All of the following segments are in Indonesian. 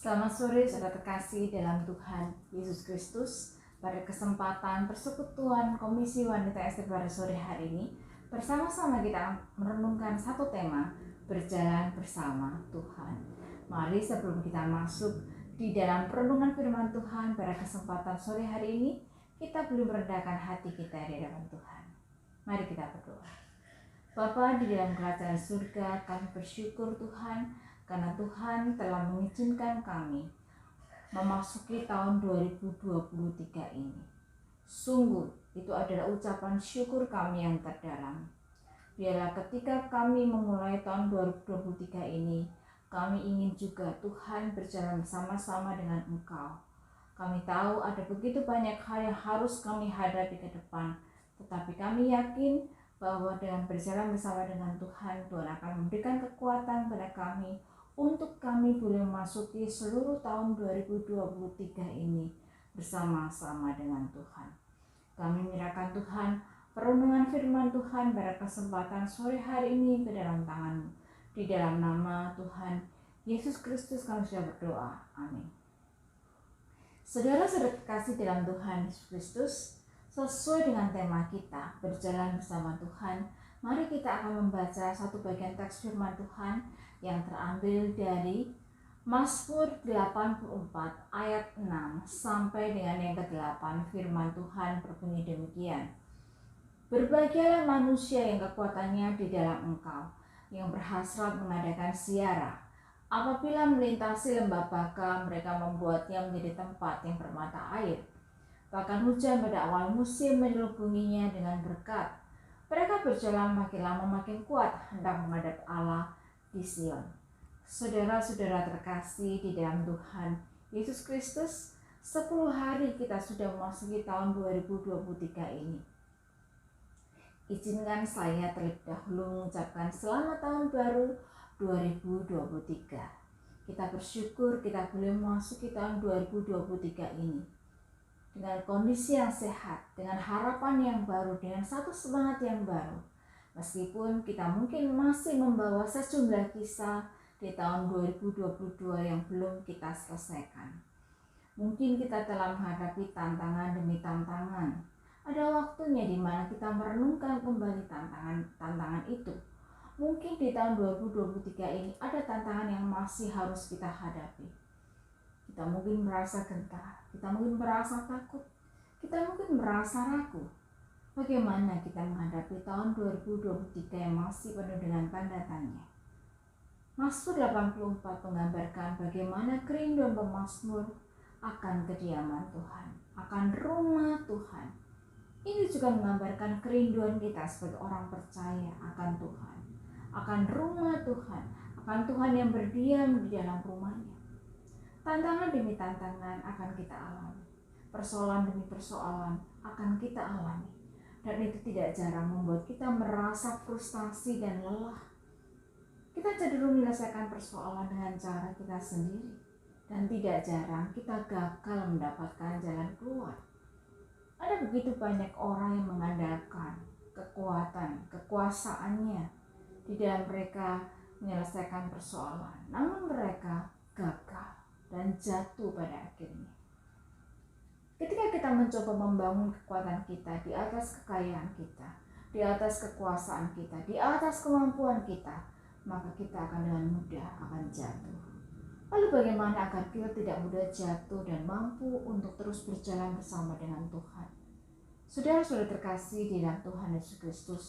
Selamat sore saudara terkasih dalam Tuhan Yesus Kristus. Pada kesempatan persekutuan Komisi Wanita SD pada sore hari ini, bersama-sama kita merenungkan satu tema, berjalan bersama Tuhan. Mari sebelum kita masuk di dalam renungan firman Tuhan pada kesempatan sore hari ini, kita belum merendahkan hati kita di dalam Tuhan. Mari kita berdoa. Bapa di dalam kerajaan surga, kami bersyukur Tuhan karena Tuhan telah mengizinkan kami memasuki tahun 2023 ini. Sungguh itu adalah ucapan syukur kami yang terdalam. Biarlah ketika kami memulai tahun 2023 ini, kami ingin juga Tuhan berjalan bersama-sama dengan Engkau. Kami tahu ada begitu banyak hal yang harus kami hadapi ke depan, tetapi kami yakin bahwa dengan berjalan bersama dengan Tuhan, Tuhan akan memberikan kekuatan pada kami untuk kami boleh memasuki seluruh tahun 2023 ini bersama-sama dengan Tuhan. Kami menyerahkan Tuhan perenungan firman Tuhan pada kesempatan sore hari ini ke dalam tangan-Mu. Di dalam nama Tuhan Yesus Kristus kami sudah berdoa. Amin. Saudara-saudara terkasih dalam Tuhan Yesus Kristus, sesuai dengan tema kita, berjalan bersama Tuhan, mari kita akan membaca satu bagian teks firman Tuhan yang terambil dari Mazmur 84 ayat 6 sampai dengan yang ke-8. Firman Tuhan berbunyi demikian. Berbahagialah manusia yang kekuatannya di dalam Engkau, yang berhasrat mengadakan ziarah. Apabila melintasi lembah baka, mereka membuatnya menjadi tempat yang bermata air. Bahkan hujan pada awal musim menyelubunginya dengan berkat. Mereka berjalan makin lama makin kuat, hendak menghadap Allah di Sion. Saudara-saudara terkasih di dalam Tuhan Yesus Kristus, 10 hari kita sudah memasuki tahun 2023 ini. Izinkan saya terlebih dahulu mengucapkan selamat tahun baru 2023. Kita bersyukur kita boleh memasuki tahun 2023 ini dengan kondisi yang sehat, dengan harapan yang baru, dengan satu semangat yang baru. Meskipun kita mungkin masih membawa sejumlah kisah di tahun 2022 yang belum kita selesaikan. Mungkin kita telah menghadapi tantangan demi tantangan. Ada waktunya di mana kita merenungkan kembali tantangan itu. Mungkin di tahun 2023 ini ada tantangan yang masih harus kita hadapi. Kita mungkin merasa gentar, kita mungkin merasa takut, kita mungkin merasa ragu. Bagaimana kita menghadapi tahun 2023 yang masih penuh dengan tanda tanya? Mazmur 84 menggambarkan bagaimana kerinduan pemazmur akan kediaman Tuhan, akan rumah Tuhan. Ini juga menggambarkan kerinduan kita sebagai orang percaya akan Tuhan, akan rumah Tuhan, akan Tuhan yang berdiam di dalam rumahnya. Tantangan demi tantangan akan kita alami, persoalan demi persoalan akan kita alami. Dan itu tidak jarang membuat kita merasa frustasi dan lelah. Kita cenderung menyelesaikan persoalan dengan cara kita sendiri. Dan tidak jarang kita gagal mendapatkan jalan keluar. Ada begitu banyak orang yang mengandalkan kekuatan, kekuasaannya di dalam mereka menyelesaikan persoalan. Namun mereka gagal dan jatuh pada akhirnya. Ketika kita mencoba membangun kekuatan kita di atas kekayaan kita, di atas kekuasaan kita, di atas kemampuan kita, maka kita akan dengan mudah akan jatuh. Lalu bagaimana agar kita tidak mudah jatuh dan mampu untuk terus berjalan bersama dengan Tuhan? Saudara-saudara terkasih di dalam Tuhan Yesus Kristus,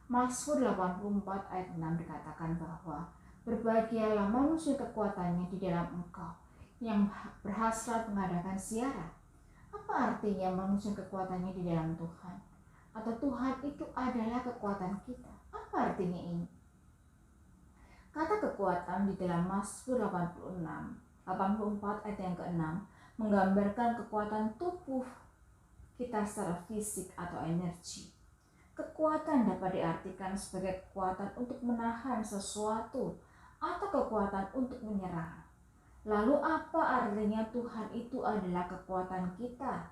Mazmur 84 ayat 6 dikatakan bahwa berbahagialah manusia kekuatannya di dalam Engkau, yang berhasrat mengadakan ziarah. Apa artinya manusia kekuatannya di dalam Tuhan? Atau Tuhan itu adalah kekuatan kita? Apa artinya ini? Kata kekuatan di dalam Mazmur 84 ayat yang ke-6 menggambarkan kekuatan tubuh kita secara fisik atau energi. Kekuatan dapat diartikan sebagai kekuatan untuk menahan sesuatu atau kekuatan untuk menyerang. Lalu apa artinya Tuhan itu adalah kekuatan kita?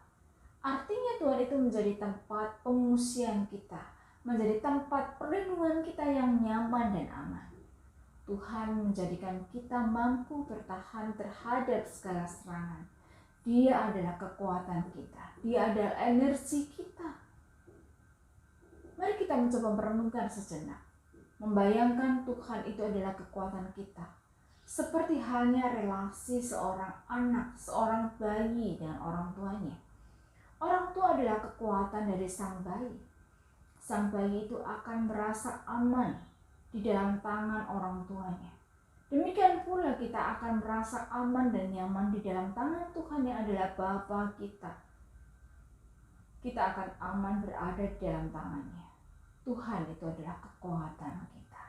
Artinya Tuhan itu menjadi tempat pengungsian kita, menjadi tempat perlindungan kita yang nyaman dan aman. Tuhan menjadikan kita mampu bertahan terhadap segala serangan. Dia adalah kekuatan kita. Dia adalah energi kita. Mari kita mencoba merenungkan sejenak. Membayangkan Tuhan itu adalah kekuatan kita. Seperti halnya relasi seorang anak, seorang bayi dengan orang tuanya. Orang tua adalah kekuatan dari sang bayi. Sang bayi itu akan merasa aman di dalam tangan orang tuanya. Demikian pula kita akan merasa aman dan nyaman di dalam tangan Tuhan yang adalah Bapa kita. Kita akan aman berada di dalam tangannya. Tuhan itu adalah kekuatan kita.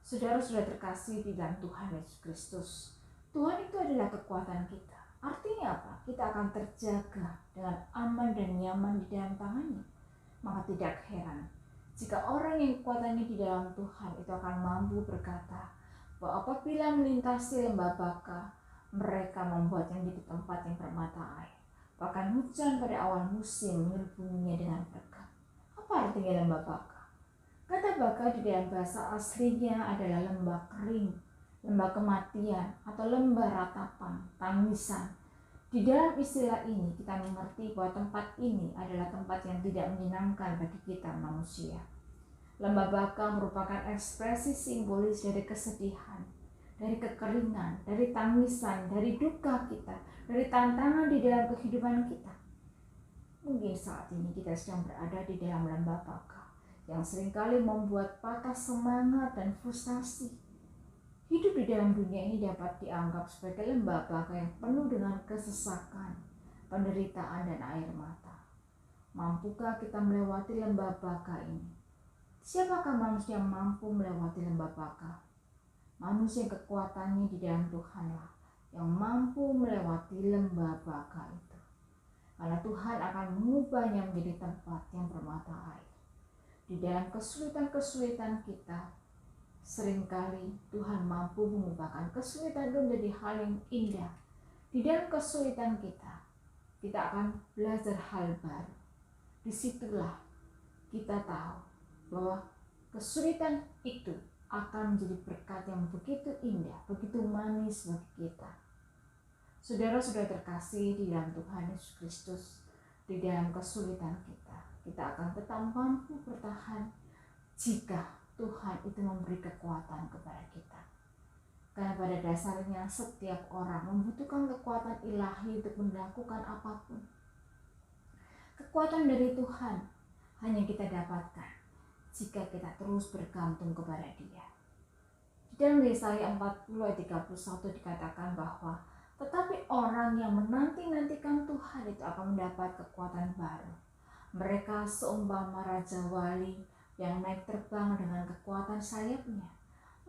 Saudara-saudara terkasih di dalam Tuhan Yesus Kristus, Tuhan itu adalah kekuatan kita. Artinya apa? Kita akan terjaga dengan aman dan nyaman di dalam tangannya. Maka tidak heran jika orang yang kekuatannya di dalam Tuhan itu akan mampu berkata bahwa apabila melintasi lembah Baka, mereka membuatnya menjadi tempat yang bermata air. Bahkan hujan pada awal musim menyelubunginya dengan berkat. Apa artinya lembah Baka? Kata Baka di dalam bahasa aslinya adalah lembah kering, lembah kematian, atau lembah ratapan, tangisan. Di dalam istilah ini kita mengerti bahwa tempat ini adalah tempat yang tidak menyenangkan bagi kita manusia. Lembah Baka merupakan ekspresi simbolis dari kesedihan, dari kekeringan, dari tangisan, dari duka kita, dari tantangan di dalam kehidupan kita. Mungkin saat ini kita sedang berada di dalam lembah Baka yang seringkali membuat patah semangat dan frustasi. Hidup di dalam dunia ini dapat dianggap sebagai lembah Baka yang penuh dengan kesesakan, penderitaan, dan air mata. Mampukah kita melewati lembah Baka ini? Siapakah manusia yang mampu melewati lembah Baka? Manusia yang kekuatannya di dalam Tuhanlah yang mampu melewati lembah Baka itu. Karena Tuhan akan mengubahnya menjadi tempat yang bermata air. Di dalam kesulitan-kesulitan kita, seringkali Tuhan mampu mengubahkan kesulitan itu menjadi hal yang indah. Di dalam kesulitan kita akan belajar hal baru. Disitulah kita tahu bahwa kesulitan itu akan menjadi berkat yang begitu indah, begitu manis bagi kita. Saudara-saudara terkasih di dalam Tuhan Yesus Kristus, di dalam kesulitan kita akan tetap mampu bertahan jika Tuhan itu memberi kekuatan kepada kita. Karena pada dasarnya setiap orang membutuhkan kekuatan ilahi untuk melakukan apapun. Kekuatan dari Tuhan hanya kita dapatkan jika kita terus bergantung kepada Dia. Di dalam Yesaya 40 ayat 31 dikatakan bahwa tetapi orang yang menanti-nantikan Tuhan itu akan mendapat kekuatan baru. Mereka seumpama raja wali yang naik terbang dengan kekuatan sayapnya.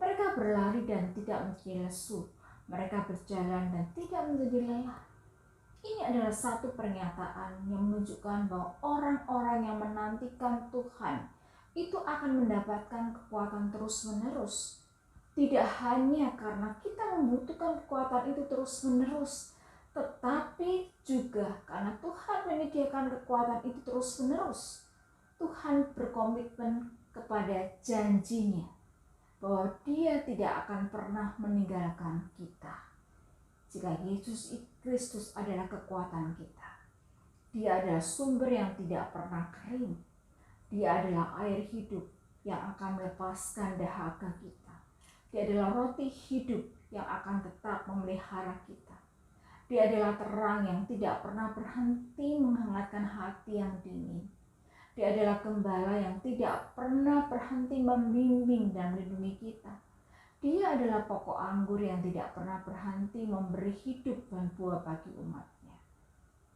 Mereka berlari dan tidak menjadi lesu. Mereka berjalan dan tidak menjadi lelah. Ini adalah satu pernyataan yang menunjukkan bahwa orang-orang yang menantikan Tuhan itu akan mendapatkan kekuatan terus-menerus. Tidak hanya karena kita membutuhkan kekuatan itu terus-menerus, tetapi juga karena Tuhan menyediakan kekuatan itu terus-menerus. Tuhan berkomitmen kepada janjinya bahwa Dia tidak akan pernah meninggalkan kita. Jika Yesus Kristus adalah kekuatan kita, Dia adalah sumber yang tidak pernah kering. Dia adalah air hidup yang akan melepaskan dahaga kita. Dia adalah roti hidup yang akan tetap memelihara kita. Dia adalah terang yang tidak pernah berhenti menghangatkan hati yang dingin. Dia adalah gembala yang tidak pernah berhenti membimbing dan melindungi kita. Dia adalah pokok anggur yang tidak pernah berhenti memberi hidup dan buah bagi umatnya.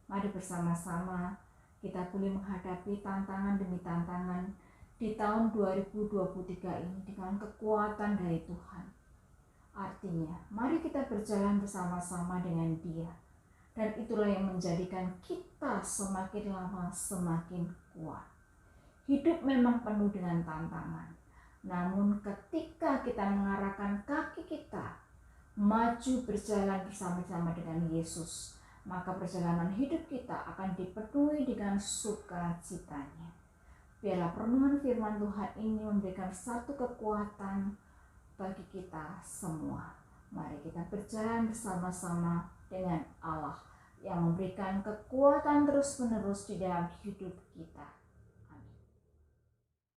Mari bersama-sama kita boleh menghadapi tantangan demi tantangan di tahun 2023 ini dengan kekuatan dari Tuhan. Artinya, mari kita berjalan bersama-sama dengan Dia. Dan itulah yang menjadikan kita semakin lama semakin kuat. Hidup memang penuh dengan tantangan. Namun ketika kita mengarahkan kaki kita maju berjalan bersama-sama dengan Yesus, maka perjalanan hidup kita akan dipenuhi dengan sukacitanya. Biarlah renungan firman Tuhan ini memberikan satu kekuatan bagi kita semua. Mari kita berjalan bersama-sama dengan Allah yang memberikan kekuatan terus-menerus di dalam hidup kita.